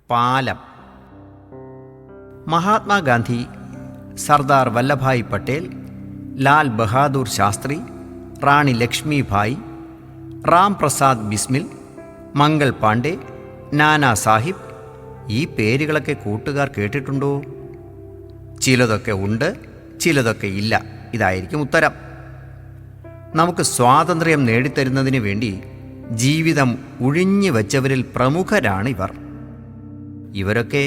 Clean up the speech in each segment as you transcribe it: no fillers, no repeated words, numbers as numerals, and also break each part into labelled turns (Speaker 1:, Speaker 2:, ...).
Speaker 1: പാലം. മഹാത്മാഗാന്ധി, സർദാർ വല്ലഭായ് പട്ടേൽ, ലാൽ ബഹാദൂർ ശാസ്ത്രി, റാണി ലക്ഷ്മിഭായ്, റാം പ്രസാദ് ബിസ്മിൽ, മംഗൾ പാണ്ഡെ, നാനാ സാഹിബ്, ഈ പേരുകളൊക്കെ കൂട്ടുകാർ കേട്ടിട്ടുണ്ടോ? ചിലതൊക്കെ ഉണ്ട്, ചിലതൊക്കെ ഇല്ല. ഇതായിരിക്കും ഉത്തരം. നമുക്ക് സ്വാതന്ത്ര്യം നേടിത്തരുന്നതിന് വേണ്ടി ജീവിതം ഉഴിഞ്ഞു വച്ചവരിൽ പ്രമുഖരാണിവർ. ഇവരൊക്കെ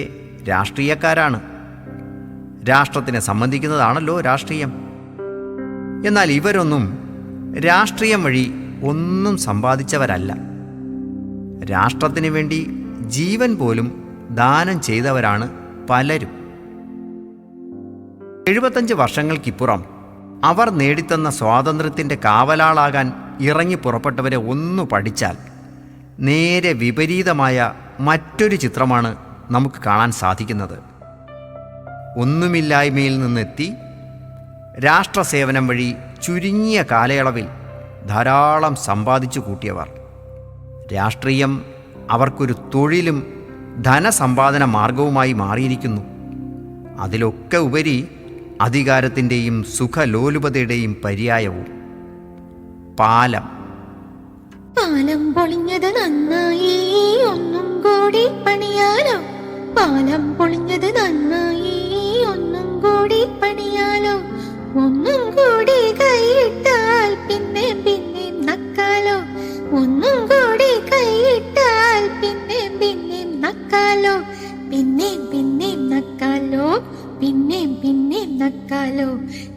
Speaker 1: രാഷ്ട്രീയക്കാരാണ്. രാഷ്ട്രത്തിനെ സംബന്ധിക്കുന്നതാണല്ലോ രാഷ്ട്രീയം. എന്നാൽ ഇവരൊന്നും രാഷ്ട്രീയം വഴി ഒന്നും സമ്പാദിച്ചവരല്ല. രാഷ്ട്രത്തിന് വേണ്ടി ജീവൻ പോലും ദാനം ചെയ്തവരാണ് പലരും. 75 വർഷങ്ങൾക്കിപ്പുറം അവർ നേടിത്തന്ന സ്വാതന്ത്ര്യത്തിൻ്റെ കാവലാളാകാൻ ഇറങ്ങി പുറപ്പെട്ടവരെ ഒന്നു പഠിച്ചാൽ നേരെ വിപരീതമായ മറ്റൊരു ചിത്രമാണ് നമുക്ക് കാണാൻ സാധിക്കുന്നത്. ഒന്നുമില്ലായ്മയിൽ നിന്നെത്തി രാഷ്ട്രസേവനം വഴി ചുരുങ്ങിയ കാലയളവിൽ ധാരാളം സമ്പാദിച്ചു കൂട്ടിയവർ. രാഷ്ട്രീയം അവർക്കൊരു തൊഴിലും ധനസമ്പാദന മാർഗവുമായി മാറിയിരിക്കുന്നു. അതിലൊക്കെ ഉപരി അധികാരത്തിൻ്റെയും സുഖലോലുപതയുടെയും പര്യായവും. പാലം.
Speaker 2: പാലം പൊളിഞ്ഞത് നന്നായി, ഒന്നും കൂടി പണിയാലോ. പാലം പൊളിഞ്ഞത് നന്നായി, ഒന്നും കൂടി പണിയാലോ. ഒന്നും കൂടി കൈയിട്ടാൽ പിന്നെ പിന്നെ നക്കാലോ. ഒന്നും കൂടി കൈയിട്ടാൽ പിന്നെ പിന്നെ നക്കാലോ. പിന്നെ പിന്നെ നക്കാലോ. പിന്നെ പിന്നെ നക്കാലോ.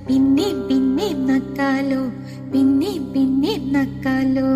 Speaker 2: പിന്നെ പിന്നെ നക്കാലോ. പിന്നെ പിന്നെ നക്കാലോ.